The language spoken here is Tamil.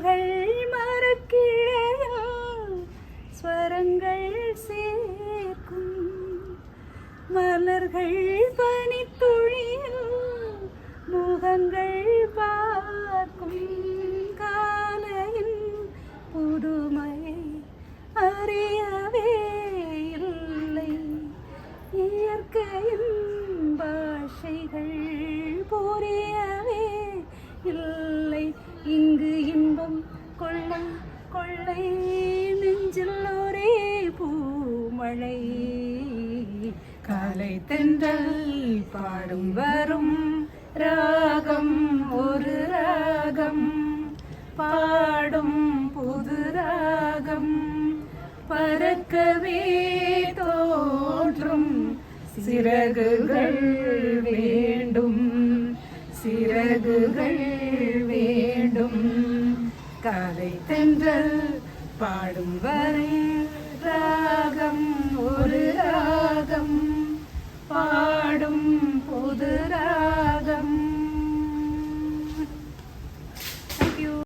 மணல்கள் மரக்கிளையில் ஸ்வரங்கள் சேர்க்கும் மலர்கள் பனித்துளியில் முகங்கள் பார்க்கும் காலையின் புதுமையை அறியவே இல்லை இயற்கையின் பாஷைகள் புரியவே இல்லை இங்கு இன்பம் கொள்ளை கொள்ளை நெஞ்சில் ஒரே பூமழை காலை தென்றல் பாடும் வரும் ராகம் ஒரு ராகம் பாடும் புது ராகம் பறக்கவே தோன்றும் சிறகுகள் வேண்டும் சிறகுகள் வேண்டும் காலை தென்றல் பாடும் வரை ராகம் ஒரு